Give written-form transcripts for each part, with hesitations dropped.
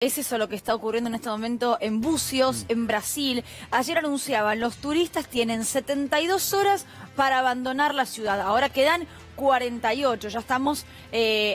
Es eso lo que está ocurriendo en este momento en Bucios, en Brasil. Ayer anunciaban, los turistas tienen 72 horas para abandonar la ciudad. Ahora quedan 48. Ya estamos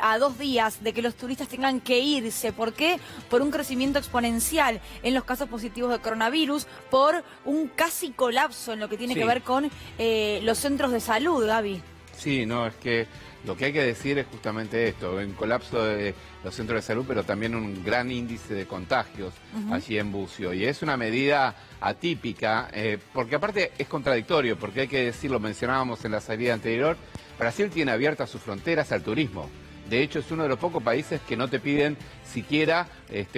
a 2 días de que los turistas tengan que irse. ¿Por qué? Por un crecimiento exponencial en los casos positivos de coronavirus, por un casi colapso en lo que tiene que ver con los centros de salud, Gaby. Sí, no, es que lo que hay que decir es justamente esto, un colapso de los centros de salud, pero también un gran índice de contagios allí en Bucio. Y es una medida atípica, porque aparte es contradictorio, porque hay que decirlo, mencionábamos en la salida anterior, Brasil tiene abiertas sus fronteras al turismo. De hecho, es uno de los pocos países que no te piden siquiera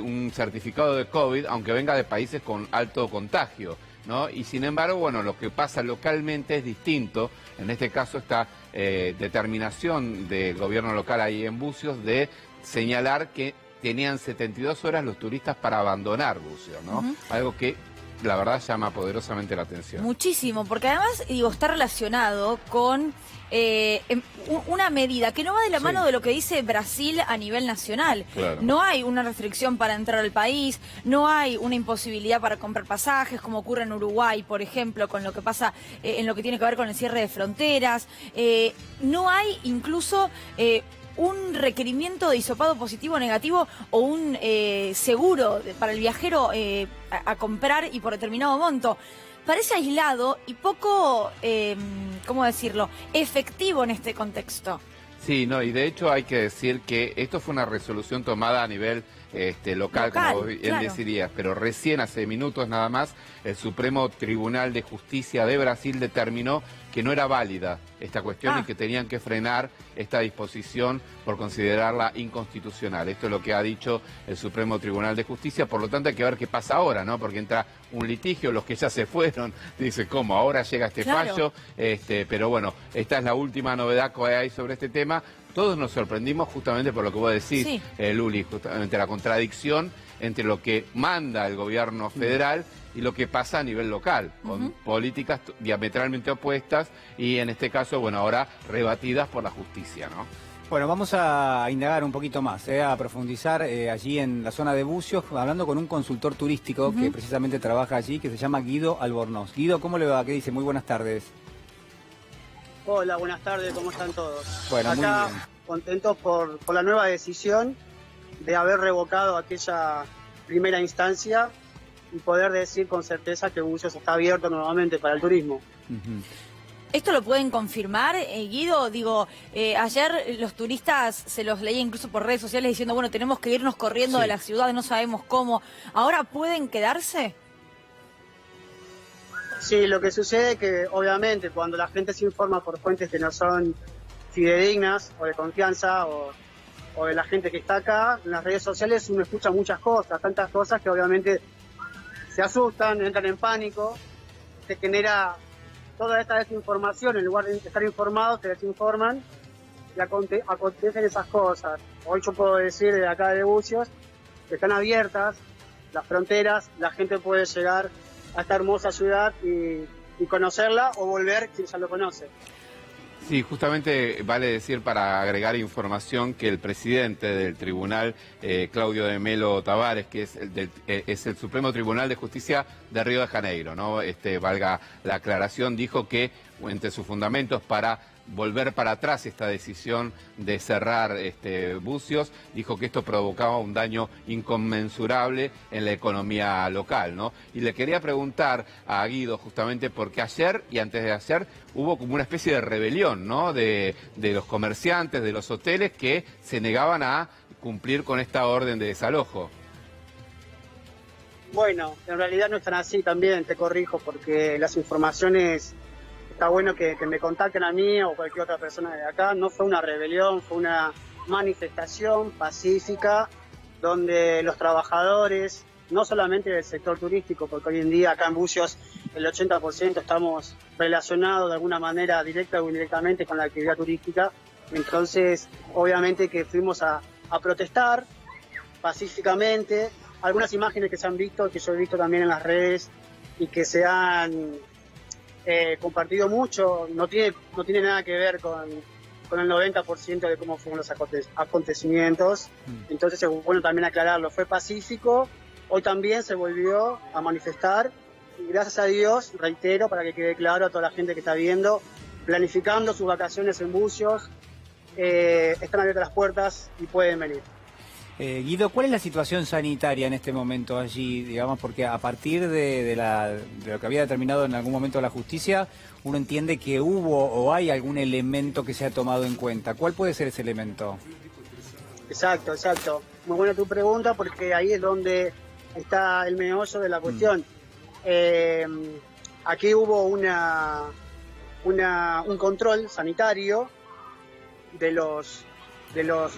un certificado de COVID, aunque venga de países con alto contagio, ¿no? Y sin embargo, bueno, lo que pasa localmente es distinto. En este caso, esta determinación del gobierno local ahí en Bucios de señalar que tenían 72 horas los turistas para abandonar Bucios, ¿no? Algo que la verdad llama poderosamente la atención. Muchísimo, porque además, digo, está relacionado con una medida que no va de la mano de lo que dice Brasil a nivel nacional. Claro. No hay una restricción para entrar al país, no hay una imposibilidad para comprar pasajes, como ocurre en Uruguay, por ejemplo, con lo que pasa en lo que tiene que ver con el cierre de fronteras. No hay incluso un requerimiento de hisopado positivo o negativo o un seguro para el viajero a comprar y por determinado monto. Parece aislado y poco, ¿cómo decirlo?, efectivo en este contexto. Sí, no, y de hecho hay que decir que esto fue una resolución tomada a nivel local, como bien decirías, pero recién hace minutos nada más el Supremo Tribunal de Justicia de Brasil determinó que no era válida esta cuestión y que tenían que frenar esta disposición por considerarla inconstitucional. Esto es lo que ha dicho el Supremo Tribunal de Justicia, por lo tanto hay que ver qué pasa ahora, ¿no? Porque entra un litigio, los que ya se fueron, dice, ¿cómo? Ahora llega este fallo, pero bueno, esta es la última novedad que hay sobre este tema. Todos nos sorprendimos justamente por lo que vos decís, Luli, justamente la contradicción entre lo que manda el gobierno federal y lo que pasa a nivel local, con políticas diametralmente opuestas y en este caso, bueno, ahora rebatidas por la justicia, ¿no? Bueno, vamos a indagar un poquito más, a profundizar allí en la zona de Bucios, hablando con un consultor turístico que precisamente trabaja allí, que se llama Guido Albornoz. Guido, ¿cómo le va? ¿Qué dice? Muy buenas tardes. Hola, buenas tardes, ¿cómo están todos? Bueno, acá muy bien. contentos por la nueva decisión de haber revocado aquella primera instancia y poder decir con certeza que Bucios está abierto nuevamente para el turismo. ¿Esto lo pueden confirmar, Guido? Digo, ayer los turistas se los leía incluso por redes sociales diciendo, bueno, tenemos que irnos corriendo de la ciudad, no sabemos cómo. ¿Ahora pueden quedarse? Sí, lo que sucede es que obviamente cuando la gente se informa por fuentes que no son fidedignas o de confianza o de la gente que está acá, en las redes sociales uno escucha muchas cosas, tantas cosas que obviamente se asustan, entran en pánico, se genera toda esta desinformación, en lugar de estar informados se desinforman y acontecen esas cosas. Hoy yo puedo decir de acá de Bucios que están abiertas las fronteras, la gente puede llegar a esta hermosa ciudad y conocerla o volver si ya lo conoce. Sí, justamente vale decir para agregar información que el presidente del tribunal, Claudio de Melo Tavares, que es el Supremo Tribunal de Justicia de Río de Janeiro, ¿no? Valga la aclaración, dijo que entre sus fundamentos para volver para atrás esta decisión de cerrar Bucios, dijo que esto provocaba un daño inconmensurable en la economía local, ¿no? Y le quería preguntar a Guido justamente porque ayer y antes de ayer hubo como una especie de rebelión, ¿no? De los comerciantes, de los hoteles que se negaban a cumplir con esta orden de desalojo. Bueno, en realidad no están así también, te corrijo, porque las informaciones... Está bueno que me contacten a mí o cualquier otra persona de acá. No fue una rebelión, fue una manifestación pacífica donde los trabajadores, no solamente del sector turístico, porque hoy en día acá en Bucios el 80% estamos relacionados de alguna manera directa o indirectamente con la actividad turística. Entonces, obviamente que fuimos a protestar pacíficamente. Algunas imágenes que se han visto, que yo he visto también en las redes y que se han... compartido mucho, no tiene nada que ver con el 90% de cómo fueron los acontecimientos. Entonces es bueno también aclararlo, fue pacífico, hoy también se volvió a manifestar, y gracias a Dios, reitero, para que quede claro a toda la gente que está viendo, planificando sus vacaciones en Bucios, están abiertas las puertas y pueden venir. Guido, ¿cuál es la situación sanitaria en este momento allí? Digamos, porque a partir de lo que había determinado en algún momento la justicia, uno entiende que hubo o hay algún elemento que se ha tomado en cuenta. ¿Cuál puede ser ese elemento? Exacto. Muy buena tu pregunta, porque ahí es donde está el meollo de la cuestión. Aquí hubo un control sanitario de los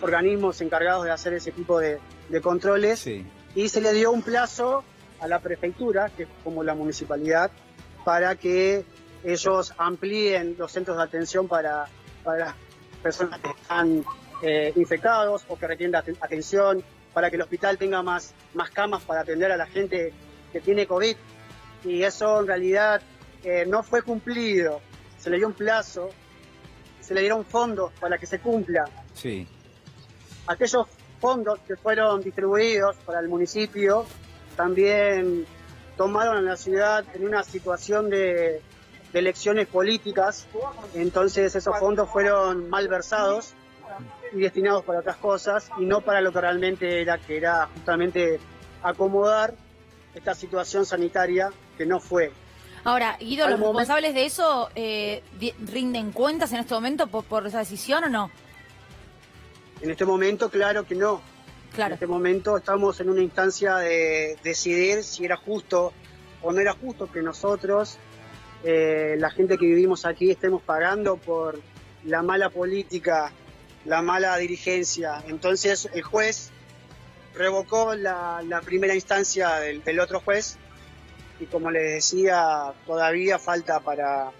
organismos encargados de hacer ese tipo de controles, sí. Y se le dio un plazo a la prefectura, que es como la municipalidad, para que ellos amplíen los centros de atención para las personas que están infectados o que requieren atención, para que el hospital tenga más camas para atender a la gente que tiene COVID. Y eso en realidad no fue cumplido. Se le dio un plazo, se le dieron fondos para que se cumpla. Sí. Aquellos fondos que fueron distribuidos para el municipio también tomaron a la ciudad en una situación de elecciones políticas, entonces esos fondos fueron malversados y destinados para otras cosas y no para lo que realmente era, que era justamente acomodar esta situación sanitaria que no fue. Ahora, Guido, ¿los responsables de eso rinden cuentas en este momento por esa decisión o no? En este momento, claro que no. Claro. En este momento estamos en una instancia de decidir si era justo o no era justo que nosotros, la gente que vivimos aquí, estemos pagando por la mala política, la mala dirigencia. Entonces el juez revocó la primera instancia del otro juez y, como les decía, todavía falta para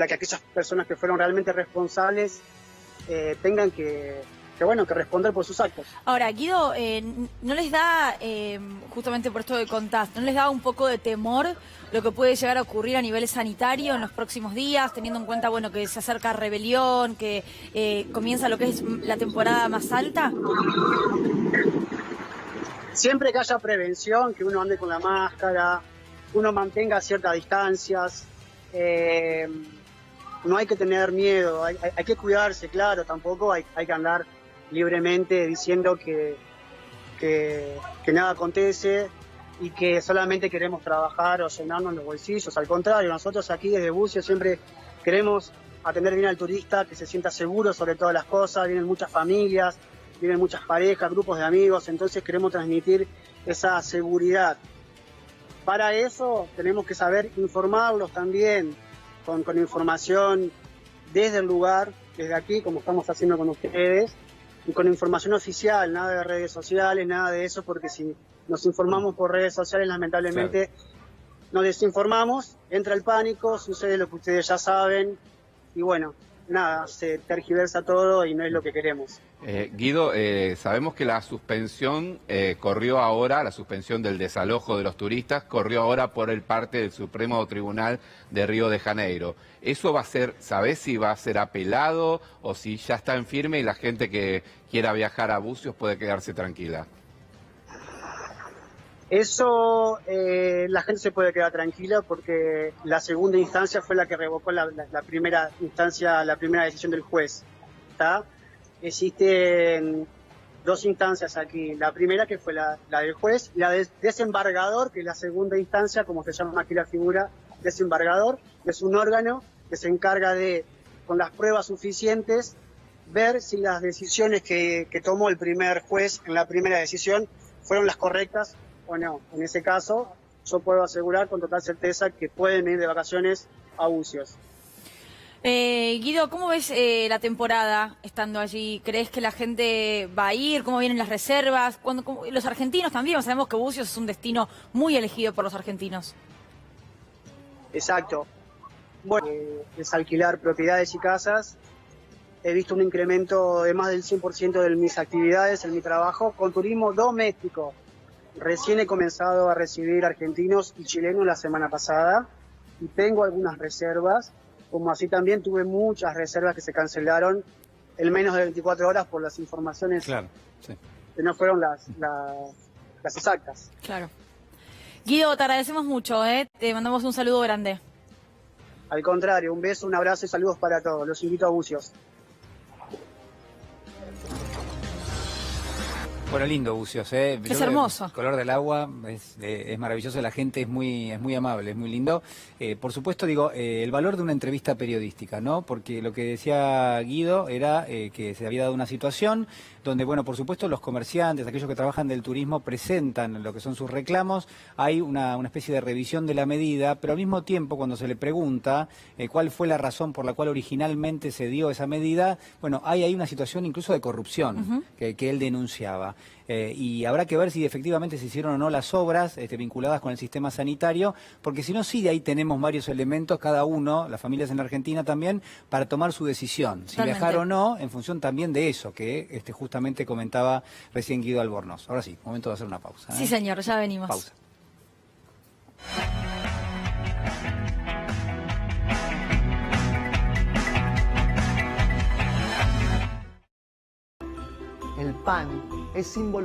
que aquellas personas que fueron realmente responsables tengan que responder por sus actos. Ahora, Guido, ¿no les da, justamente por esto que contaste, no les da un poco de temor lo que puede llegar a ocurrir a nivel sanitario en los próximos días, teniendo en cuenta, bueno, que se acerca rebelión, que comienza lo que es la temporada más alta? Siempre que haya prevención, que uno ande con la máscara, uno mantenga ciertas distancias, no hay que tener miedo, hay que cuidarse, claro, tampoco hay que andar libremente diciendo que nada acontece y que solamente queremos trabajar o llenarnos los bolsillos. Al contrario, nosotros aquí desde Bucios siempre queremos atender bien al turista, que se sienta seguro sobre todas las cosas. Vienen muchas familias, vienen muchas parejas, grupos de amigos, entonces queremos transmitir esa seguridad. Para eso tenemos que saber informarlos también con información desde el lugar, desde aquí, como estamos haciendo con ustedes, y con información oficial, nada de redes sociales, nada de eso, porque si nos informamos por redes sociales, lamentablemente nos desinformamos, entra el pánico, sucede lo que ustedes ya saben, y bueno, nada, se tergiversa todo y no es lo que queremos. Guido, sabemos que la suspensión corrió ahora, la suspensión del desalojo de los turistas, corrió ahora por el parte del Supremo Tribunal de Río de Janeiro. ¿Eso va a ser, sabés si va a ser apelado o si ya está en firme y la gente que quiera viajar a Bucios puede quedarse tranquila? Eso, la gente se puede quedar tranquila porque la segunda instancia fue la que revocó la primera instancia, la primera decisión del juez. ¿Está? Existen dos instancias aquí. La primera, que fue la del juez, la del desembargador, que es la segunda instancia, como se llama aquí la figura, desembargador, que es un órgano que se encarga de, con las pruebas suficientes, ver si las decisiones que tomó el primer juez en la primera decisión fueron las correctas o no. En ese caso, yo puedo asegurar con total certeza que pueden ir de vacaciones a Bucios. Guido, ¿cómo ves la temporada estando allí? ¿Crees que la gente va a ir? ¿Cómo vienen las reservas? Los argentinos también, sabemos que Bucios es un destino muy elegido por los argentinos. Exacto. Bueno, es alquilar propiedades y casas. He visto un incremento de más del 100% de mis actividades en mi trabajo con turismo doméstico. Recién he comenzado a recibir argentinos y chilenos la semana pasada y tengo algunas reservas, como así también tuve muchas reservas que se cancelaron en menos de 24 horas por las informaciones Claro, sí. que no fueron las exactas. Claro. Guido, te agradecemos mucho, ¿eh? Te mandamos un saludo grande. Al contrario, un beso, un abrazo y saludos para todos. Los invito a Bucios. Bueno, lindo Bucios, ¿eh? Es hermoso. El color del agua es maravilloso, la gente es muy amable, es muy lindo. Por supuesto, digo, el valor de una entrevista periodística, ¿no? Porque lo que decía Guido era que se había dado una situación donde, bueno, por supuesto, los comerciantes, aquellos que trabajan del turismo, presentan lo que son sus reclamos, hay una especie de revisión de la medida, pero al mismo tiempo, cuando se le pregunta cuál fue la razón por la cual originalmente se dio esa medida, bueno, hay una situación incluso de corrupción que él denunciaba. Y habrá que ver si efectivamente se hicieron o no las obras vinculadas con el sistema sanitario, porque si no, sí, de ahí tenemos varios elementos, cada uno, las familias en la Argentina también, para tomar su decisión, si Totalmente. viajar o no, en función también de eso que justamente comentaba recién Guido Albornoz. Ahora sí, momento de hacer una pausa. Sí, señor, ya venimos. Pausa. El pan es símbolo